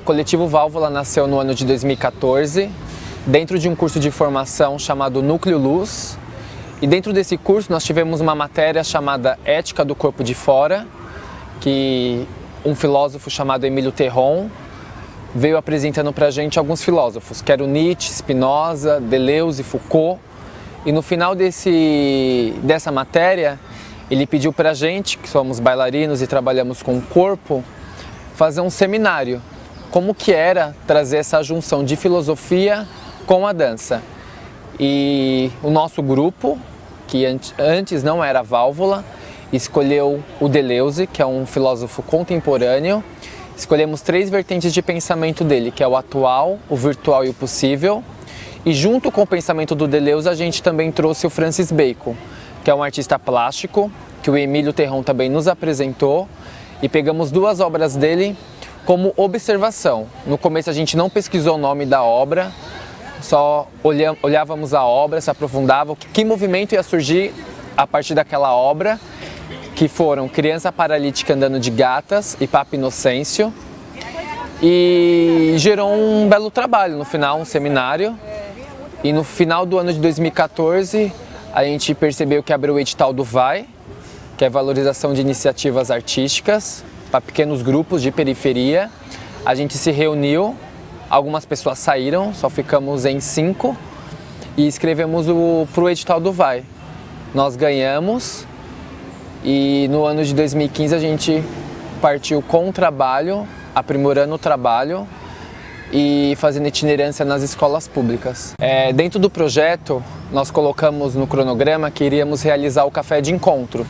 Coletivo Válvula nasceu no ano de 2014, dentro de um curso de formação chamado Núcleo Luz. E dentro desse curso nós tivemos uma matéria chamada Ética do Corpo de Fora, que um filósofo chamado Emílio Terron veio apresentando para a gente alguns filósofos, que eram Nietzsche, Spinoza, Deleuze, Foucault. E no final dessa matéria, ele pediu para a gente, que somos bailarinos e trabalhamos com o corpo, fazer um seminário. Como que era trazer essa junção de filosofia com a dança. E o nosso grupo, que antes não era Válvula, escolheu o Deleuze, que é um filósofo contemporâneo. Escolhemos 3 vertentes de pensamento dele, que é o atual, o virtual e o possível. E junto com o pensamento do Deleuze, a gente também trouxe o Francis Bacon, que é um artista plástico, que o Emílio Terron também nos apresentou. E pegamos 2 obras dele como observação. No começo a gente não pesquisou o nome da obra, só olhávamos a obra, se aprofundava, que movimento ia surgir a partir daquela obra, que foram Criança Paralítica Andando de Gatas e Papa Inocêncio. E gerou um belo trabalho no final, um seminário. E no final do ano de 2014, a gente percebeu que abriu o edital do VAI, que é Valorização de Iniciativas Artísticas, para pequenos grupos de periferia. A gente se reuniu, algumas pessoas saíram, só ficamos em 5, e escrevemos para o edital do VAI. Nós ganhamos, e no ano de 2015 a gente partiu com o trabalho, aprimorando o trabalho, e fazendo itinerância nas escolas públicas. Dentro do projeto, nós colocamos no cronograma que iríamos realizar o Café de Encontro,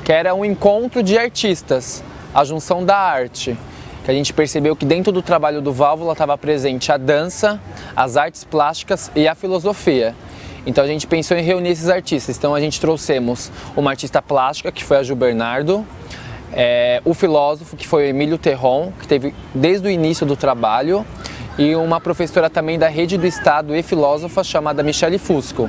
que era um encontro de artistas, a junção da arte, que a gente percebeu que dentro do trabalho do Válvula estava presente a dança, as artes plásticas e a filosofia. Então a gente pensou em reunir esses artistas. Então a gente trouxemos uma artista plástica, que foi a Ju Bernardo, o filósofo, que foi o Emílio Terron, que teve desde o início do trabalho, e uma professora também da Rede do Estado e filósofa chamada Michele Fusco.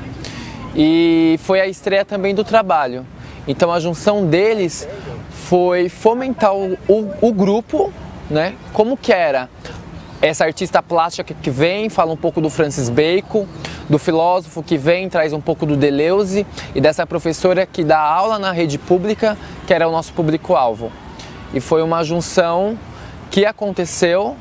E foi a estreia também do trabalho. Então a junção deles foi fomentar o grupo, né? Como que era essa artista plástica que vem, fala um pouco do Francis Bacon, do filósofo que vem, traz um pouco do Deleuze, e dessa professora que dá aula na rede pública, que era o nosso público-alvo. E foi uma junção que aconteceu,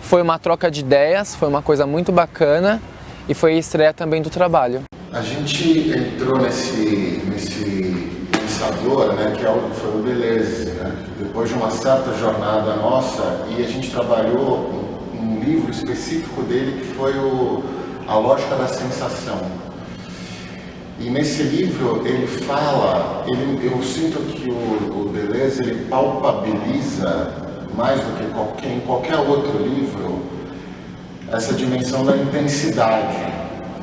foi uma troca de ideias, foi uma coisa muito bacana, e foi a estreia também do trabalho. A gente entrou nesse pensador, né, que foi o Deleuze, né? Depois de uma certa jornada nossa, e a gente trabalhou um livro específico dele, que foi A Lógica da Sensação. E nesse livro ele fala, eu sinto que o Deleuze ele palpabiliza mais do que em qualquer outro livro essa dimensão da intensidade,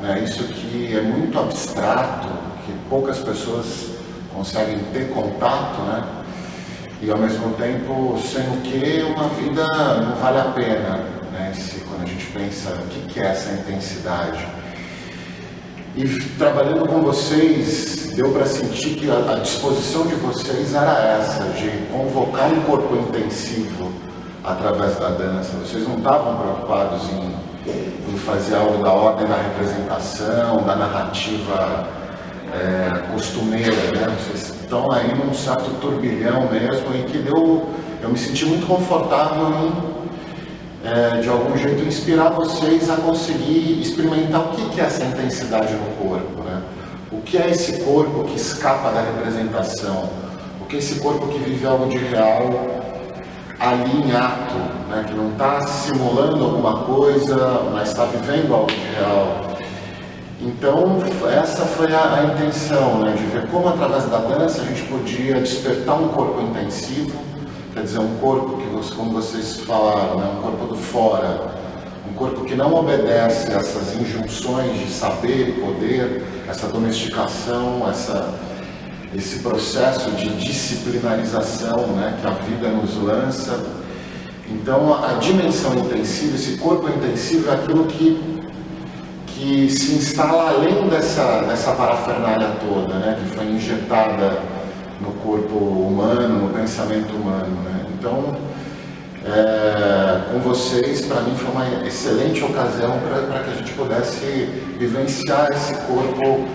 né? Isso que é muito abstrato, que poucas pessoas conseguem ter contato, né? E ao mesmo tempo, sem o que uma vida não vale a pena, né? Quando a gente pensa o que é essa intensidade. E trabalhando com vocês, deu para sentir que a disposição de vocês era essa, de convocar um corpo intensivo através da dança. Vocês não estavam preocupados em fazer algo da ordem da representação, da narrativa costumeira, né? Vocês estão aí num certo turbilhão mesmo, e que eu me senti muito confortável em de algum jeito inspirar vocês a conseguir experimentar o que é essa intensidade no corpo, né? O que é esse corpo que escapa da representação? O que é esse corpo que vive algo de real ali em ato, né? Que não está simulando alguma coisa, mas está vivendo algo de real. Então essa foi a intenção, né? De ver como através da dança a gente podia despertar um corpo intensivo. Quer dizer, um corpo que, como vocês falaram, né? Um corpo do fora, um corpo que não obedece a essas injunções de saber e poder, essa domesticação, esse processo de disciplinarização, né? Que a vida nos lança. Então, a dimensão intensiva, esse corpo intensivo é aquilo que se instala além dessa parafernália toda, né? Que foi injetada no corpo humano, no pensamento humano, né? Então, com vocês, para mim foi uma excelente ocasião para que a gente pudesse vivenciar esse corpo,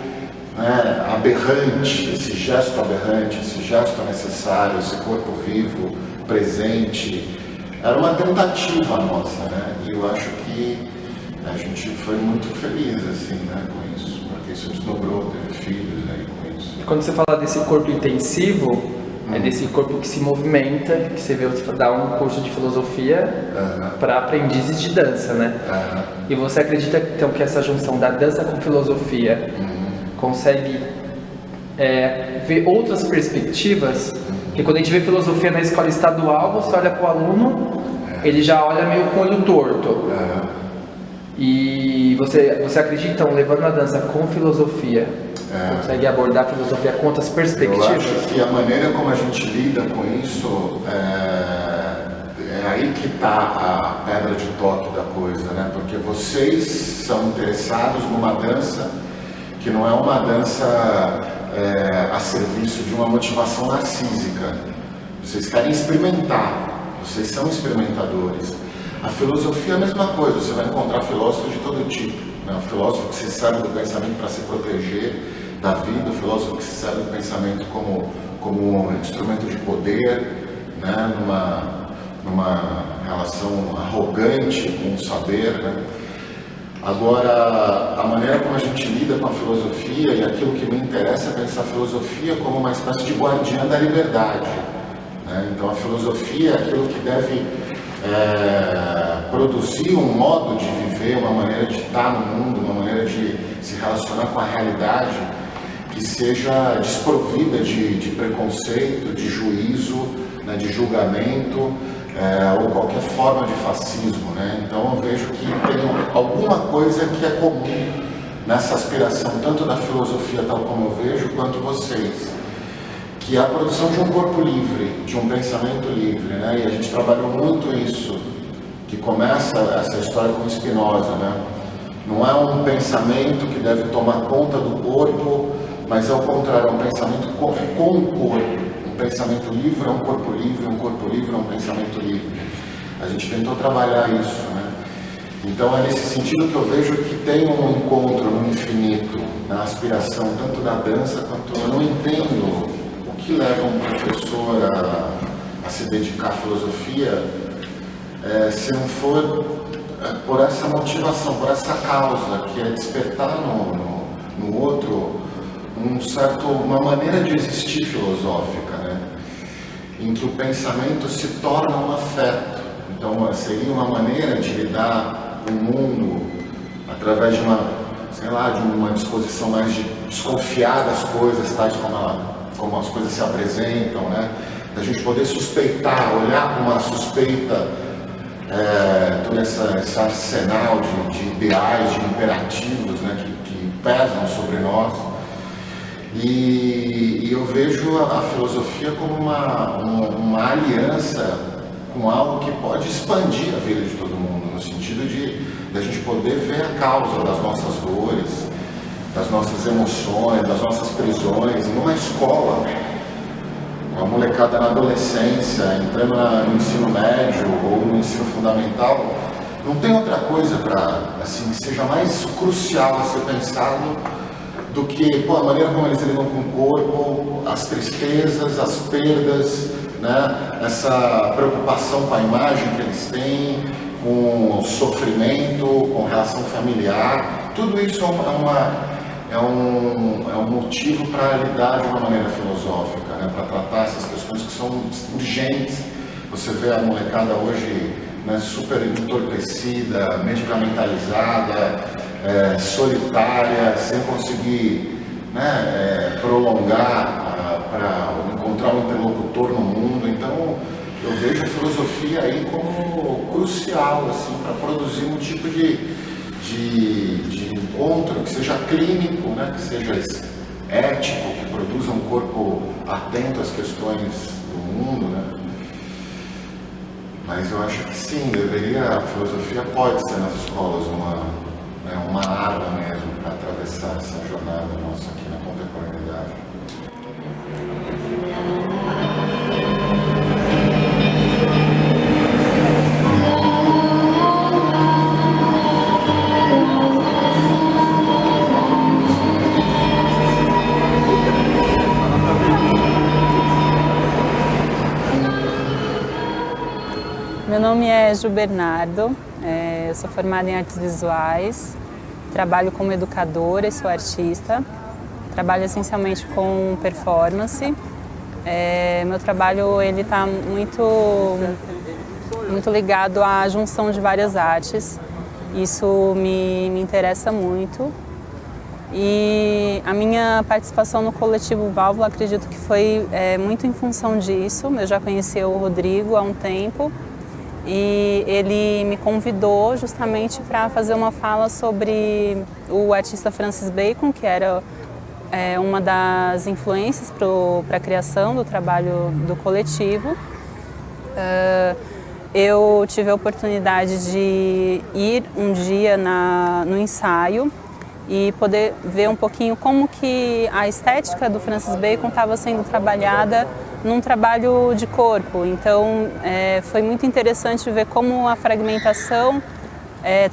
né, aberrante, esse gesto necessário, esse corpo vivo, presente. Era uma tentativa nossa, né? E eu acho que a gente foi muito feliz, assim, né, com isso, porque isso nos dobrou, teve filhos aí com isso. Quando você fala desse corpo intensivo, é desse corpo que se movimenta, que você vê dar um curso de filosofia para aprendizes de dança, né? E você acredita então que essa junção da dança com filosofia consegue ver outras perspectivas? Porque quando a gente vê filosofia na escola estadual, você olha para o aluno, ele já olha meio com o olho torto. E você acredita, então, levando a dança com filosofia, consegue abordar a filosofia com outras perspectivas? Eu acho que a maneira como a gente lida com isso é aí que está a pedra de toque da coisa, né? Porque vocês são interessados numa dança que não é uma dança a serviço de uma motivação narcísica. Vocês querem experimentar, vocês são experimentadores. A filosofia é a mesma coisa, você vai encontrar filósofos de todo tipo, né? O filósofo que se serve do pensamento para se proteger da vida, o filósofo que se serve do pensamento como um instrumento de poder, né? numa relação arrogante com o saber, né? Agora, a maneira como a gente lida com a filosofia, e aquilo que me interessa é pensar a filosofia como uma espécie de guardiã da liberdade, né? Então a filosofia é aquilo que deve produzir um modo de viver, uma maneira de estar no mundo, uma maneira de se relacionar com a realidade que seja desprovida de preconceito, de juízo, né, de julgamento ou qualquer forma de fascismo, né? Então eu vejo que tem alguma coisa que é comum nessa aspiração, tanto da filosofia tal como eu vejo, quanto vocês, que é a produção de um corpo livre, de um pensamento livre, né? E a gente trabalhou muito isso, que começa essa história com Spinoza, né? Não é um pensamento que deve tomar conta do corpo, mas ao contrário, é um pensamento com o corpo. Um pensamento livre é um corpo livre, um corpo livre é um pensamento livre. A gente tentou trabalhar isso, né? Então é nesse sentido que eu vejo que tem um encontro no infinito, na aspiração tanto da dança quanto... Eu não entendo o que leva um professor a se dedicar à filosofia, se não for por essa motivação, por essa causa, que é despertar no outro uma maneira de existir filosófica, né? Em que o pensamento se torna um afeto. Então seria uma maneira de lidar com o mundo através de uma disposição mais de desconfiar das coisas, tais como as coisas se apresentam, né? Da gente poder suspeitar, olhar com uma suspeita todo esse arsenal de ideais, de imperativos, né, que pesam sobre nós. E eu vejo a filosofia como uma aliança com algo que pode expandir a vida de todo mundo, no sentido de a gente poder ver a causa das nossas dores, das nossas emoções, das nossas prisões, numa escola, uma molecada na adolescência, entrando no ensino médio ou no ensino fundamental. Não tem outra coisa que seja mais crucial a ser pensado do que a maneira como eles lidam com o corpo, as tristezas, as perdas, né? Essa preocupação com a imagem que eles têm, com o sofrimento, com relação familiar. Tudo isso é um motivo para lidar de uma maneira filosófica, né? Para tratar essas questões que são urgentes. Você vê a molecada hoje, né, super entorpecida, medicamentalizada, solitária, sem conseguir, né, prolongar para encontrar um interlocutor no mundo. Então eu vejo a filosofia aí como crucial assim, para produzir um tipo de encontro que seja clínico, né, que seja ético, que produza um corpo atento às questões do mundo, né? Mas eu acho que sim, a filosofia pode ser nas escolas uma arma mesmo para atravessar essa jornada nossa aqui na contemporaneidade. meu nome é Ju Bernardo, eu sou formada em artes visuais, trabalho como educadora e sou artista, trabalho essencialmente com performance. Meu trabalho ele está muito ligado à junção de várias artes, isso me interessa muito. E a minha participação no coletivo Válvula, acredito que foi muito em função disso. Eu já conhecia o Rodrigo há um tempo e ele me convidou justamente para fazer uma fala sobre o artista Francis Bacon, que era uma das influências para a criação do trabalho do coletivo. Eu tive a oportunidade de ir um dia no ensaio e poder ver um pouquinho como que a estética do Francis Bacon estava sendo trabalhada num trabalho de corpo. Então, foi muito interessante ver como a fragmentação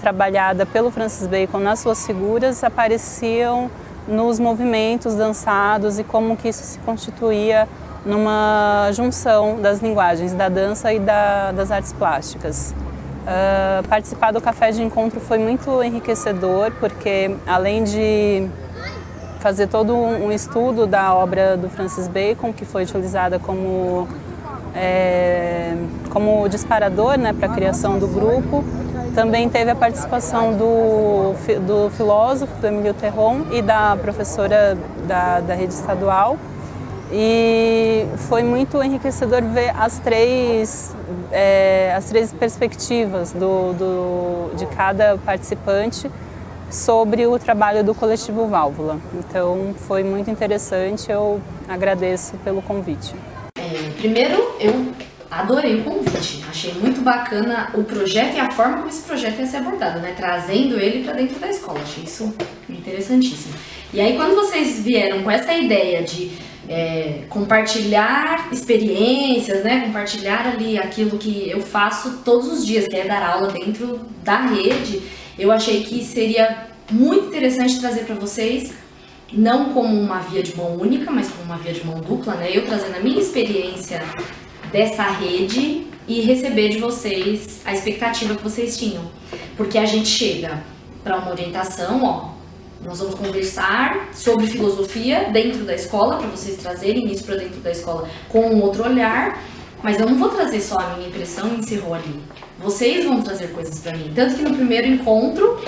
trabalhada pelo Francis Bacon nas suas figuras apareciam nos movimentos dançados e como que isso se constituía numa junção das linguagens da dança e das artes plásticas. Participar do Café de Encontro foi muito enriquecedor, porque além de fazer todo um estudo da obra do Francis Bacon, que foi utilizada como disparador, né, para a criação do grupo, também teve a participação do filósofo, do Emílio Terron, e da professora da rede estadual. E foi muito enriquecedor ver as três perspectivas de cada participante sobre o trabalho do coletivo Válvula. Então foi muito interessante, eu agradeço pelo convite. Primeiro, eu adorei o convite, achei muito bacana o projeto e a forma como esse projeto ia ser abordado, né? Trazendo ele para dentro da escola, achei isso interessantíssimo. E aí quando vocês vieram com essa ideia de compartilhar experiências, né? Compartilhar ali aquilo que eu faço todos os dias, que é dar aula dentro da rede, eu achei que seria muito interessante trazer para vocês, não como uma via de mão única, mas como uma via de mão dupla, né? Eu trazendo a minha experiência dessa rede e receber de vocês a expectativa que vocês tinham. Porque a gente chega para uma orientação, nós vamos conversar sobre filosofia dentro da escola, para vocês trazerem isso para dentro da escola com um outro olhar, mas eu não vou trazer só a minha impressão e encerrou ali. Vocês vão trazer coisas para mim. Tanto que no primeiro encontro,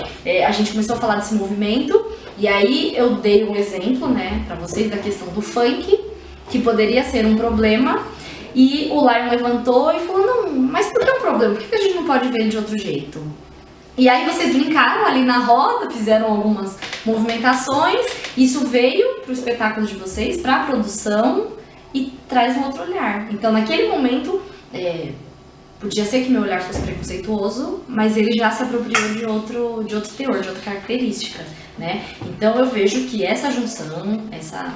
a gente começou a falar desse movimento, e aí eu dei um exemplo, né, para vocês da questão do funk, que poderia ser um problema, e o Lion levantou e falou, não, mas por que é um problema? Por que a gente não pode ver ele de outro jeito? E aí vocês brincaram ali na roda, fizeram algumas movimentações, isso veio para o espetáculo de vocês, para a produção, e traz um outro olhar. Então naquele momento, podia ser que meu olhar fosse preconceituoso, mas ele já se apropriou de outro teor, de outra característica, né? Então eu vejo que essa junção, essa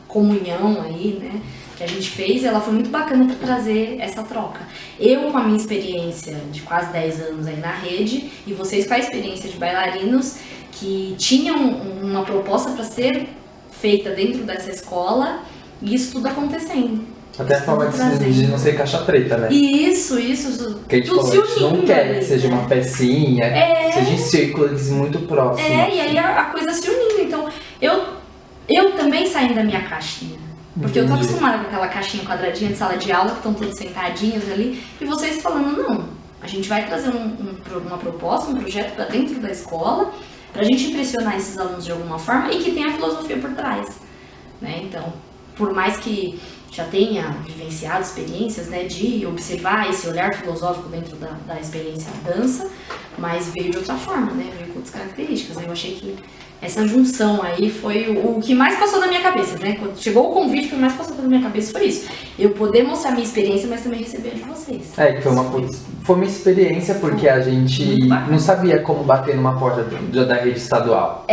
comunhão aí, né, que a gente fez, ela foi muito bacana para trazer essa troca. Eu com a minha experiência de quase 10 anos aí na rede, e vocês com a experiência de bailarinos que tinham uma proposta para ser feita dentro dessa escola, e isso tudo acontecendo. Até a forma de não ser caixa preta, né? Isso. Que a gente falou, a gente não quer que seja uma pecinha, seja em círculos muito próximos. E aí a coisa se unindo. Então, eu também saindo da minha caixinha. Porque eu tô acostumada com aquela caixinha quadradinha de sala de aula, que estão todos sentadinhos ali, e vocês falando, não, a gente vai trazer uma proposta, um projeto para dentro da escola, pra gente impressionar esses alunos de alguma forma e que tenha a filosofia por trás, né? Então, por mais que já tenha vivenciado experiências, né, de observar esse olhar filosófico dentro da experiência da dança, mas veio de outra forma, né, veio com outras características. Eu achei que essa junção aí foi o que mais passou na minha cabeça, né, quando chegou o convite, o que mais passou pela minha cabeça foi isso. Eu poder mostrar a minha experiência, mas também receber de vocês. Que foi uma experiência, porque a gente não sabia como bater numa porta da rede estadual.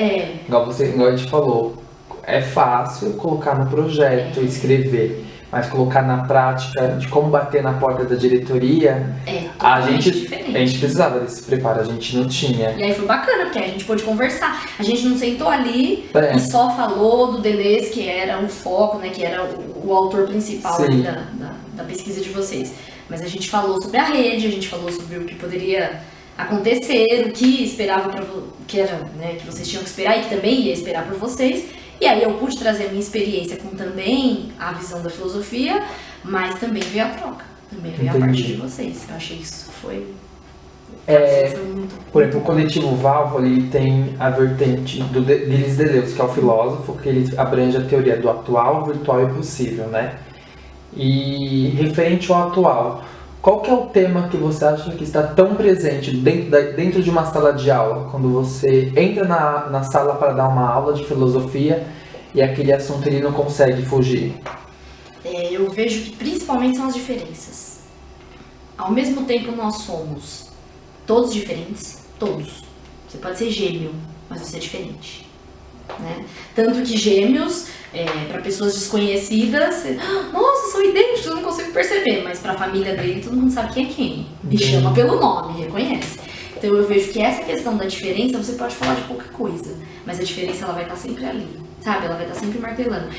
Igual a gente falou, é fácil colocar no projeto, escrever, mas colocar na prática de como bater na porta da diretoria, a gente precisava desse preparo, a gente não tinha. E aí foi bacana, porque a gente pôde conversar. A gente não sentou ali e só falou do Deleuze, que era o foco, né, que era o autor principal ali da pesquisa de vocês. Mas a gente falou sobre a rede, a gente falou sobre o que poderia acontecer, o que esperava que era, né, que vocês tinham que esperar e que também ia esperar por vocês. E aí eu pude trazer a minha experiência com também a visão da filosofia, mas também veio a troca, também veio a parte de vocês. Eu achei que isso foi muito... Por exemplo, o coletivo Válvula ele tem a vertente do Delis Deleuze, que é o filósofo, que ele abrange a teoria do atual, virtual e possível, né? E referente ao atual, qual que é o tema que você acha que está tão presente dentro de uma sala de aula, quando você entra na sala para dar uma aula de filosofia e aquele assunto ele não consegue fugir? Eu vejo que principalmente são as diferenças. Ao mesmo tempo nós somos todos diferentes, todos. Você pode ser gêmeo, mas você é diferente, né? Tanto que gêmeos, para pessoas desconhecidas, nossa, são idênticos, eu não consigo perceber, mas para a família dele todo mundo sabe quem é quem. E chama pelo nome, reconhece. Então eu vejo que essa questão da diferença, você pode falar de pouca coisa, mas a diferença ela vai estar sempre ali, sabe? Ela vai estar sempre martelando.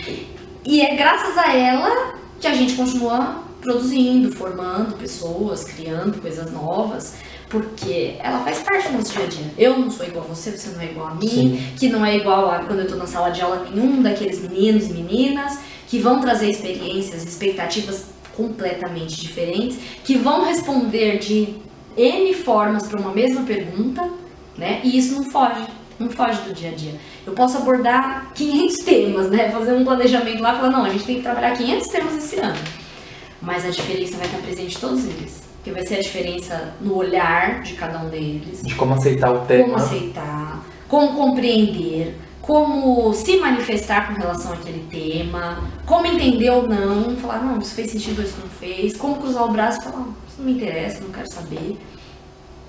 E é graças a ela que a gente continua produzindo, formando pessoas, criando coisas novas, porque ela faz parte do nosso dia a dia. Eu não sou igual a você, você não é igual a mim, sim, que não é igual a quando eu tô na sala de aula nenhum daqueles meninos e meninas que vão trazer experiências, expectativas completamente diferentes, que vão responder de N formas para uma mesma pergunta, né? E isso não foge do dia a dia. Eu posso abordar 500 temas, né? Fazer um planejamento lá e falar, não, a gente tem que trabalhar 500 temas esse ano. Mas a diferença vai estar presente em todos eles. Porque vai ser a diferença no olhar de cada um deles. De como aceitar o tema. Como aceitar, como compreender, como se manifestar com relação àquele tema, como entender ou não, falar, não, isso fez sentido ou isso não fez, como cruzar o braço e falar, não, isso não me interessa, não quero saber.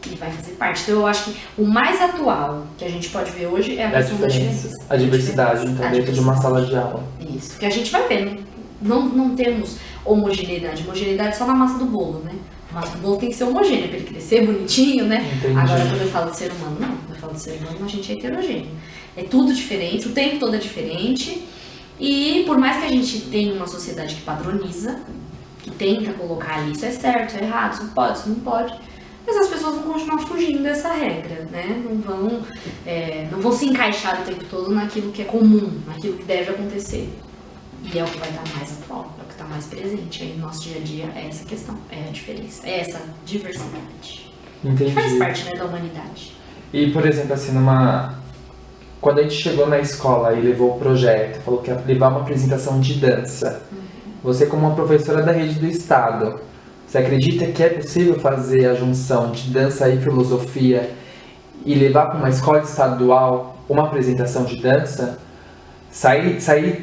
E vai fazer parte. Então eu acho que o mais atual que a gente pode ver hoje é a questão da diferença. A diversidade, então, dentro de uma sala de aula. Isso, que a gente vai ver. Não temos homogeneidade. Homogeneidade só na massa do bolo, né? A massa do bolo tem que ser homogênea para ele crescer bonitinho, né? Entendi. Agora, quando eu falo de ser humano, não. Quando eu falo de ser humano, a gente é heterogêneo. É tudo diferente, o tempo todo é diferente. E por mais que a gente tenha uma sociedade que padroniza, que tenta colocar ali, isso é certo, isso é errado, isso pode, isso não pode, mas as pessoas vão continuar fugindo dessa regra, né? Não vão se encaixar o tempo todo naquilo que é comum, naquilo que deve acontecer. E é o que vai estar mais atual, é o que está mais presente aí no nosso dia a dia, é essa questão, é a diferença, é essa diversidade. Entendi. Que faz parte, né, da humanidade. E, por exemplo, assim, quando a gente chegou na escola e levou o projeto, falou que ia levar uma apresentação de dança, você como uma professora da rede do estado, você acredita que é possível fazer a junção de dança e filosofia e levar para uma escola estadual uma apresentação de dança? Sair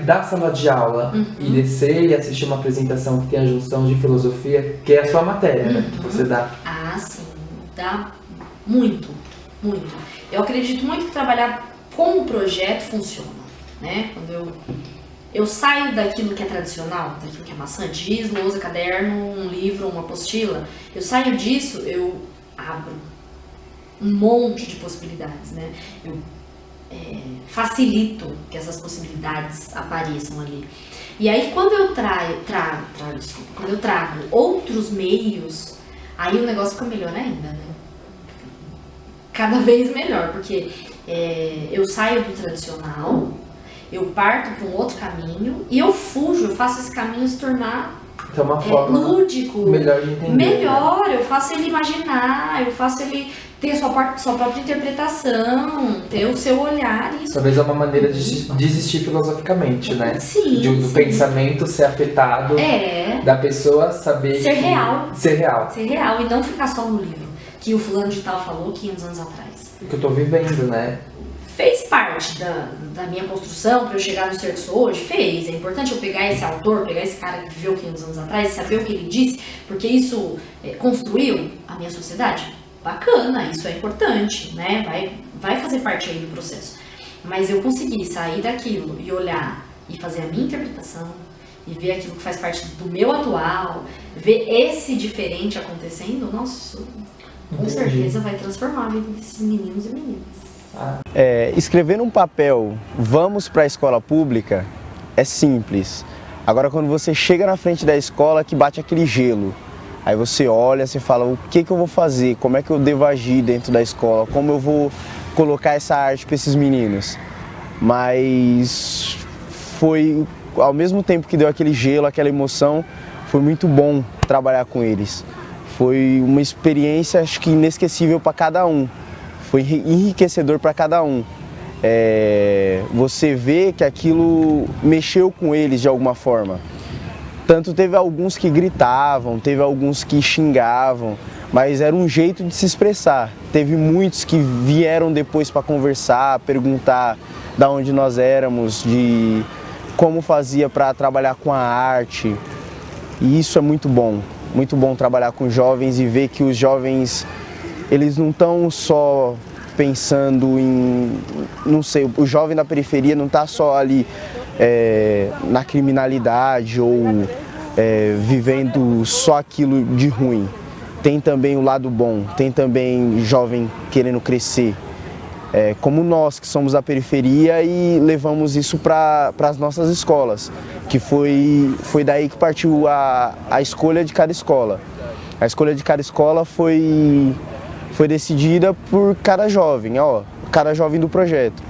da sala de aula e descer e assistir uma apresentação que tem a junção de filosofia, que é a sua matéria, né, que você dá. Ah, sim, dá muito, muito. Eu acredito muito que trabalhar com o projeto funciona, né? Quando eu saio daquilo que é tradicional, daquilo que é maçante, giz, lousa, caderno, um livro, uma apostila, eu saio disso, eu abro um monte de possibilidades, né? Eu facilito que essas possibilidades apareçam ali. E aí quando eu trago outros meios, aí o negócio fica melhor ainda, né? Cada vez melhor, porque eu saio do tradicional, eu parto para um outro caminho e eu faço esse caminho se tornar uma forma lúdico, melhor de entender. Melhor, eu faço ele imaginar, eu faço ele ter a sua própria interpretação, ter o seu olhar. Isso talvez é uma maneira de existir filosoficamente, né? Sim, do pensamento ser afetado, da pessoa saber ser real. Ser real. Ser real e não ficar só no livro, que o fulano de tal falou 500 anos atrás. O que eu tô vivendo, né? Fez parte da minha construção para eu chegar no ser que sou hoje? Fez. É importante eu pegar esse autor, pegar esse cara que viveu 500 anos atrás, saber o que ele disse, porque isso construiu a minha sociedade. Bacana, isso é importante, né? Vai fazer parte aí do processo. Mas eu consegui sair daquilo e olhar e fazer a minha interpretação e ver aquilo que faz parte do meu atual, ver esse diferente acontecendo, nossa, com certeza vai transformar a vida desses meninos e meninas. Escrever num papel, vamos para a escola pública, é simples. Agora quando você chega na frente da escola que bate aquele gelo, aí você olha, você fala, o que eu vou fazer, como é que eu devo agir dentro da escola, como eu vou colocar essa arte para esses meninos. Mas foi, ao mesmo tempo que deu aquele gelo, aquela emoção, foi muito bom trabalhar com eles. Foi uma experiência, acho que inesquecível para cada um, foi enriquecedor para cada um. Você vê que aquilo mexeu com eles de alguma forma. Tanto teve alguns que gritavam, teve alguns que xingavam, mas era um jeito de se expressar. Teve muitos que vieram depois para conversar, perguntar de onde nós éramos, de como fazia para trabalhar com a arte. E isso é muito bom trabalhar com jovens e ver que os jovens, eles não estão só pensando em, não sei, o jovem da periferia não está só ali na criminalidade ou vivendo só aquilo de ruim. Tem também o lado bom, tem também jovem querendo crescer, como nós que somos da periferia e levamos isso para as nossas escolas, que foi daí que partiu a escolha de cada escola. A escolha de cada escola foi decidida por cada jovem, cada jovem do projeto.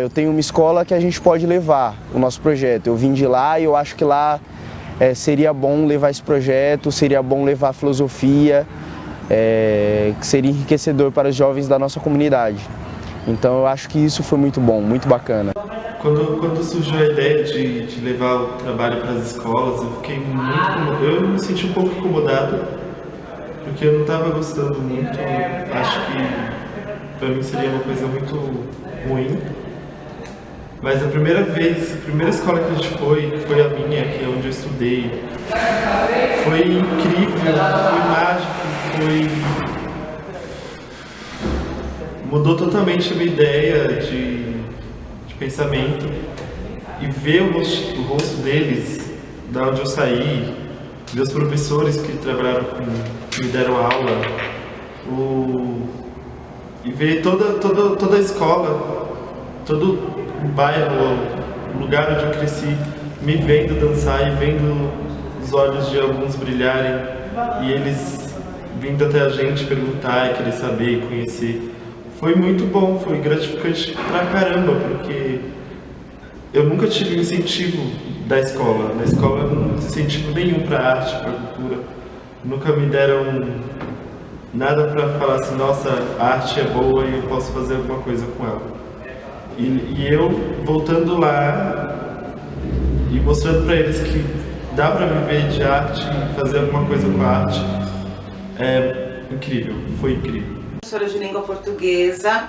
Eu tenho uma escola que a gente pode levar o nosso projeto. Eu vim de lá e eu acho que lá seria bom levar esse projeto, seria bom levar a filosofia, que seria enriquecedor para os jovens da nossa comunidade. Então eu acho que isso foi muito bom, muito bacana. Quando surgiu a ideia de levar o trabalho para as escolas, eu me senti um pouco incomodado, porque eu não estava gostando muito. Acho que para mim seria uma coisa muito ruim. Mas a primeira escola que a gente foi a minha, que é onde eu estudei. Foi incrível, foi mágico, mudou totalmente a minha ideia de pensamento. E ver o rosto deles, da onde eu saí, ver os professores que trabalharam que me deram aula, e ver toda a escola, todo o bairro, o lugar onde eu cresci, me vendo dançar e vendo os olhos de alguns brilharem, e eles vindo até a gente perguntar e querer saber e conhecer. Foi muito bom, foi gratificante pra caramba, porque eu nunca tive incentivo da escola. Na escola eu não tive incentivo nenhum pra arte, pra cultura. Nunca me deram nada pra falar assim, nossa, a arte é boa e eu posso fazer alguma coisa com ela. E eu voltando lá e mostrando pra eles que dá pra viver de arte e fazer alguma coisa com a arte, é incrível, foi incrível. Professora de língua portuguesa,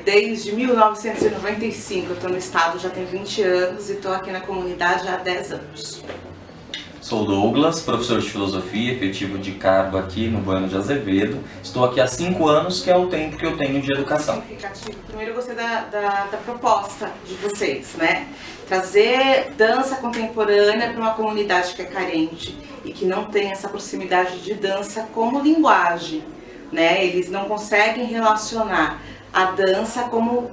desde 1995, eu estou no estado já tem 20 anos e estou aqui na comunidade há 10 anos. Sou Douglas, professor de filosofia, efetivo de cargo aqui no Bueno de Azevedo. Estou aqui há 5 anos, que é o tempo que eu tenho de educação. Primeiro eu gostei da proposta de vocês, né? Trazer dança contemporânea para uma comunidade que é carente e que não tem essa proximidade de dança como linguagem. Né? Eles não conseguem relacionar a dança como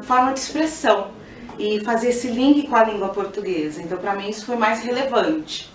forma de expressão e fazer esse link com a língua portuguesa. Então, para mim, isso foi mais relevante.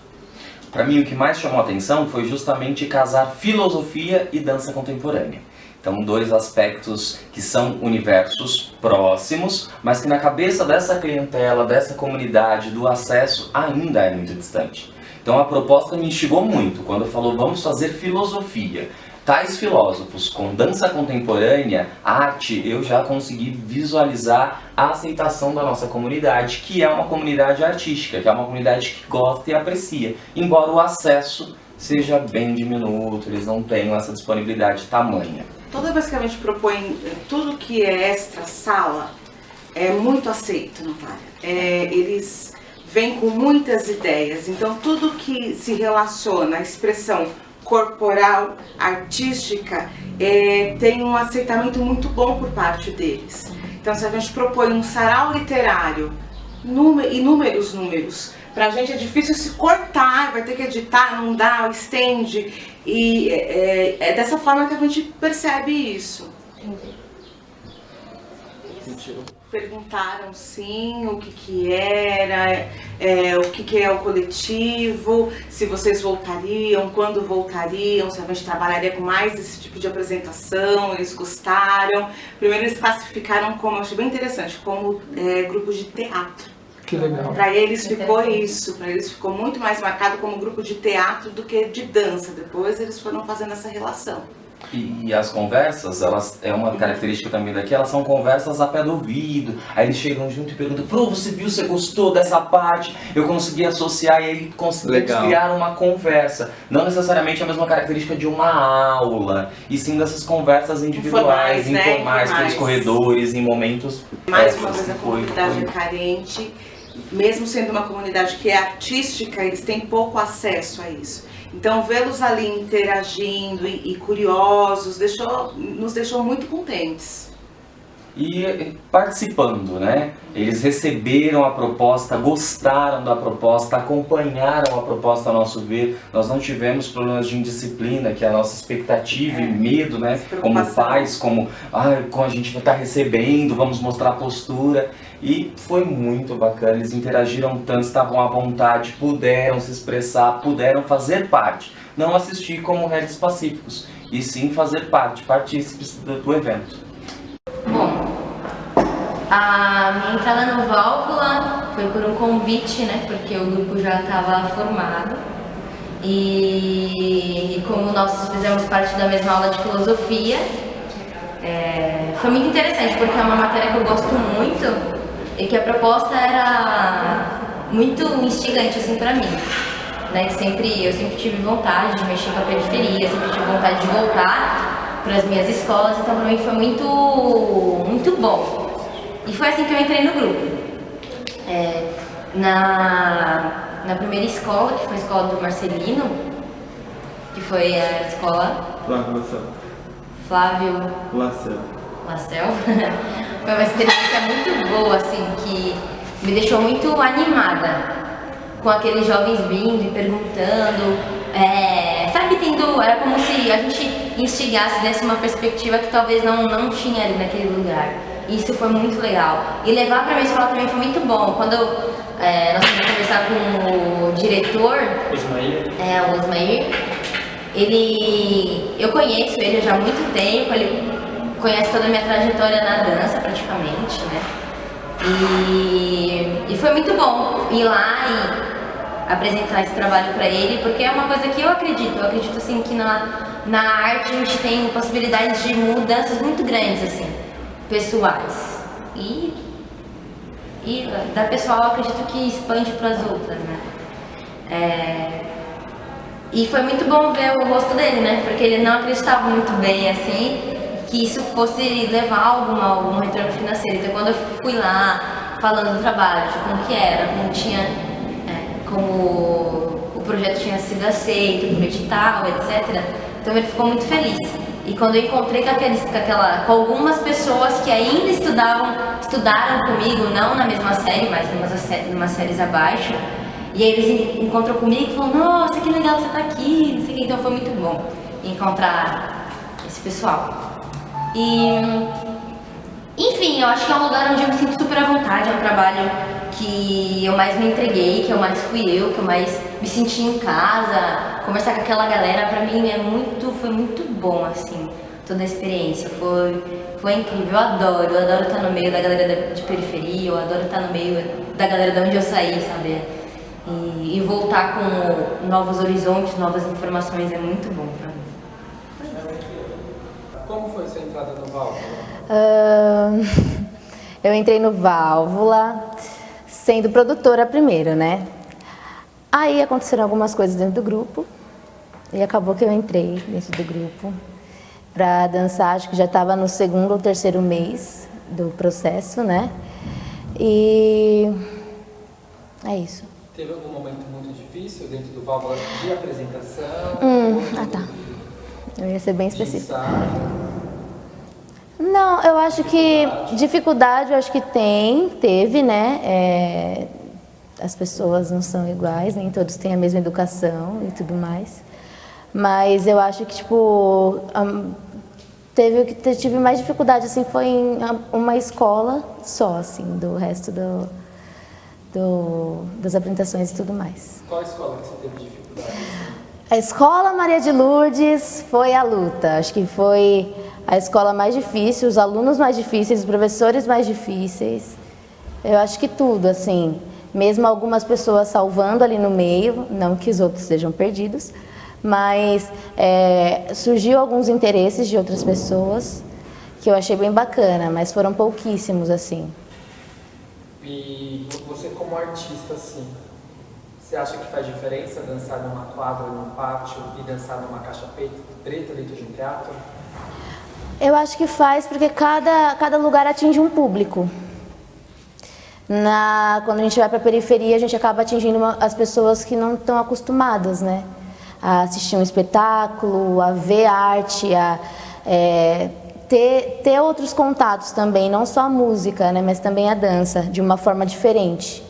Para mim, o que mais chamou a atenção foi justamente casar filosofia e dança contemporânea. Então, 2 aspectos que são universos próximos, mas que na cabeça dessa clientela, dessa comunidade, do acesso, ainda é muito distante. Então, a proposta me instigou muito quando falou, vamos fazer filosofia. Tais filósofos com dança contemporânea, arte, eu já consegui visualizar a aceitação da nossa comunidade, que é uma comunidade artística, que é uma comunidade que gosta e aprecia, embora o acesso seja bem diminuto, eles não tenham essa disponibilidade tamanha. Toda vez que a gente propõe tudo que é extra-sala, é muito aceito, Natália. Eles vêm com muitas ideias, então tudo que se relaciona à expressão corporal, artística, tem um aceitamento muito bom por parte deles. Então, se a gente propõe um sarau literário, inúmeros números, pra gente é difícil se cortar, vai ter que editar, não dá, estende, e é dessa forma que a gente percebe isso. Sentiram? perguntaram sim o que era, o que é o coletivo, se vocês voltariam, quando voltariam, se a gente trabalharia com mais esse tipo de apresentação, eles gostaram. Primeiro eles classificaram como, eu achei bem interessante, como grupo de teatro. Que legal. Para eles ficou isso, para eles ficou muito mais marcado como grupo de teatro do que de dança. Depois eles foram fazendo essa relação. E as conversas, elas é uma característica também daqui, elas são conversas a pé do ouvido. Aí eles chegam junto e perguntam: Pro, você viu, você gostou dessa parte? Eu consegui associar e aí conseguimos criar uma conversa. Não necessariamente a mesma característica de uma aula, e sim dessas conversas individuais, informais, pelos corredores, em momentos. Mais uma vez, a comunidade é carente, mesmo sendo uma comunidade que é artística, eles têm pouco acesso a isso. Então, vê-los ali interagindo e curiosos nos deixou muito contentes. E participando, né? Eles receberam a proposta, gostaram da proposta, acompanharam a proposta a nosso ver. Nós não tivemos problemas de indisciplina, que é a nossa expectativa e medo, né? Como pais, como a gente vai estar recebendo, vamos mostrar a postura. E foi muito bacana, eles interagiram tanto, estavam à vontade, puderam se expressar, puderam fazer parte. Não assistir como réis pacíficos, e sim fazer parte, partícipes do evento. Bom, a minha entrada no Válvula foi por um convite, né? Porque o grupo já estava formado. E como nós fizemos parte da mesma aula de filosofia, foi muito interessante, porque é uma matéria que eu gosto muito e que a proposta era muito instigante assim para mim, né? Eu sempre tive vontade de mexer com a periferia, sempre tive vontade de voltar para as minhas escolas, então para mim foi muito bom. E foi assim que eu entrei no grupo. Na primeira escola, que foi a escola do Marcelino, que foi a escola Flávio Lacel. Foi uma experiência muito boa, assim, que me deixou muito animada, com aqueles jovens vindo e perguntando, era como se a gente instigasse, desse uma perspectiva que talvez não tinha ali naquele lugar. Isso foi muito legal. E levar para minha escola também foi muito bom. Quando nós fomos conversar com o diretor, o Osmair, eu conheço ele já há muito tempo, ele conhece toda a minha trajetória na dança praticamente, né? E foi muito bom ir lá e apresentar esse trabalho para ele, porque é uma coisa que eu acredito assim que na arte a gente tem possibilidades de mudanças muito grandes, assim, pessoais. E da pessoal eu acredito que expande para as outras, né? E foi muito bom ver o rosto dele, né? Porque ele não acreditava muito bem, assim, que isso fosse levar algum retorno financeiro. Então, quando eu fui lá falando do trabalho, de como que era, como o projeto tinha sido aceito, por edital, etc. Então ele ficou muito feliz. E quando eu encontrei com algumas pessoas que ainda estudaram comigo, não na mesma série, mas numas séries abaixo, e aí eles encontram comigo e falam: nossa, que legal você tá aqui, não sei o que. Então foi muito bom encontrar esse pessoal. Enfim, eu acho que é um lugar onde eu me sinto super à vontade, é um trabalho que eu mais me entreguei, que eu mais fui que eu mais me senti em casa. Conversar com aquela galera, pra mim, foi muito bom, assim, toda a experiência. Foi incrível, eu adoro estar no meio da galera de periferia, eu adoro estar no meio da galera de onde eu saí, sabe? E voltar com novos horizontes, novas informações é muito bom pra mim. Como foi sua entrada no Válvula? Eu entrei no Válvula sendo produtora primeiro, né? Aí aconteceram algumas coisas dentro do grupo e acabou que eu entrei dentro do grupo para dançar. Acho que já estava no 2º ou 3º mês do processo, né? E é isso. Teve algum momento muito difícil dentro do Válvula de apresentação? Tá. Eu ia ser bem específico. Não, eu acho que dificuldade, eu acho que teve, né? As pessoas não são iguais, nem todos têm a mesma educação e tudo mais. Mas eu acho que, tive mais dificuldade assim foi em uma escola só, assim, do resto das apresentações e tudo mais. Qual escola que você teve dificuldade? A Escola Maria de Lourdes foi a luta. Acho que foi a escola mais difícil, os alunos mais difíceis, os professores mais difíceis. Eu acho que tudo, assim, mesmo algumas pessoas salvando ali no meio, não que os outros sejam perdidos, mas surgiu alguns interesses de outras pessoas que eu achei bem bacana, mas foram pouquíssimos, assim. E você como artista, assim, você acha que faz diferença dançar numa quadra, num pátio e dançar numa caixa preta dentro de um teatro? Eu acho que faz porque cada lugar atinge um público. Quando a gente vai para a periferia, a gente acaba atingindo as pessoas que não estão acostumadas, né? A assistir um espetáculo, a ver arte, a ter outros contatos também, não só a música, né? Mas também a dança, de uma forma diferente.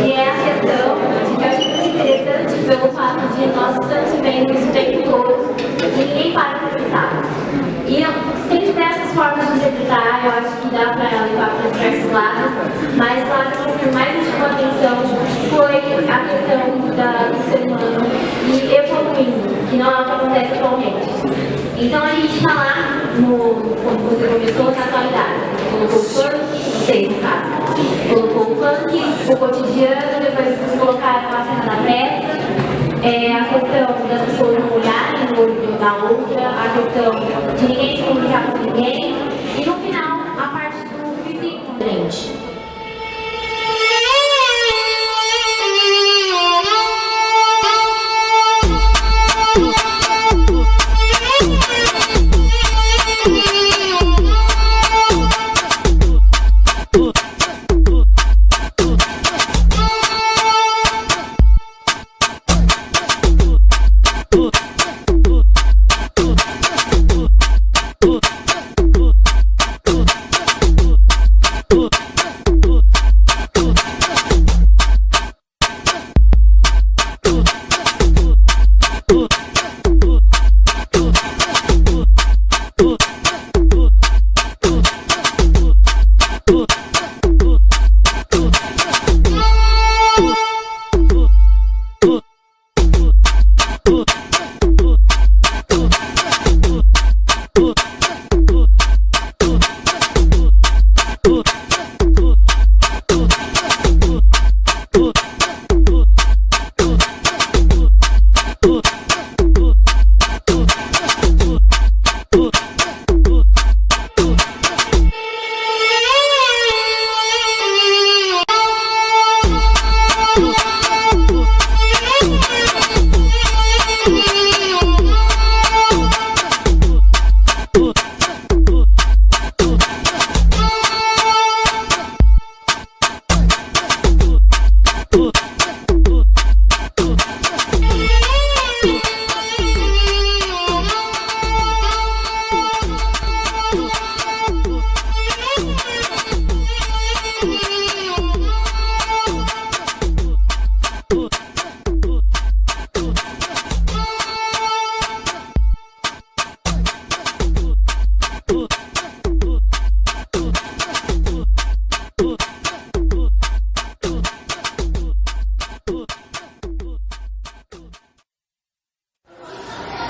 E é a questão que eu acho muito interessante pelo fato de nós estamos vivendo isso o tempo todo e ninguém para para pensar. E tem diversas formas de interpretar, eu acho que dá para levar para diversos lados, mas claro que o mais me chamou a atenção foi a questão do ser humano e evoluindo, que não é o que acontece atualmente. Então a gente está lá, quando você começou, na atualidade. Você colocou o funk, vocês no caso. Colocou o funk, o cotidiano, depois vocês colocaram a cena da festa, a questão das pessoas não olharem no olho da outra, a questão de ninguém se comunicar com ninguém, e no final, a parte do físico. Gente.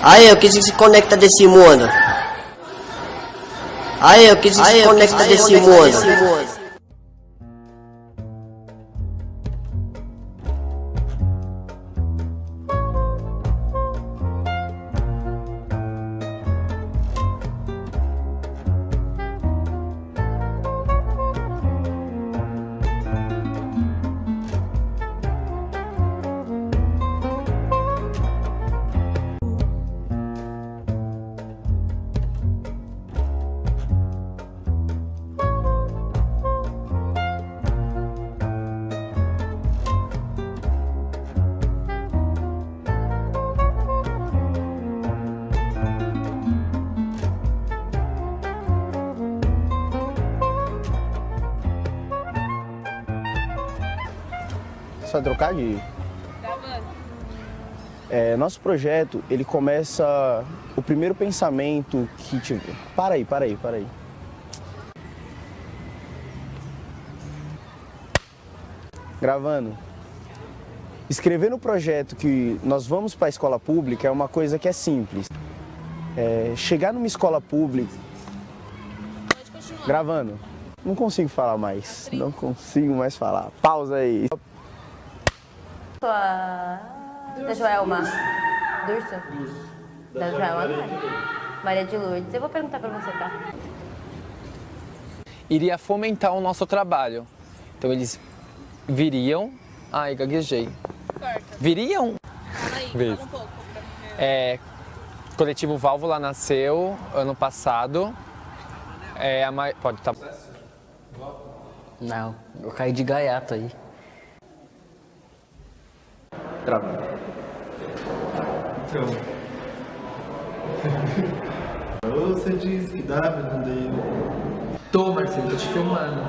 Aí, o que se conecta desse mundo? Aí, o que se conecta desse mundo? Você vai trocar de... Nosso projeto, ele começa... O primeiro pensamento que tiver... Para aí. Gravando. Escrever no projeto que nós vamos para a escola pública é uma coisa que é simples. Chegar numa escola pública... Gravando. Não consigo falar mais. Não consigo mais falar. Pausa aí. Da Joelma. Durso? Da Joelma Maria de Lourdes. Eu vou perguntar pra você, tá? Iria fomentar o nosso trabalho. Então eles viriam... Ai, gaguejei. Viriam? Fala um pouco. Coletivo Válvula nasceu ano passado. Pode estar... Não, eu caí de gaiato aí. Trava. Então. Ou você diz que dá, não dei. Tô, Marcelo, tô te filmando.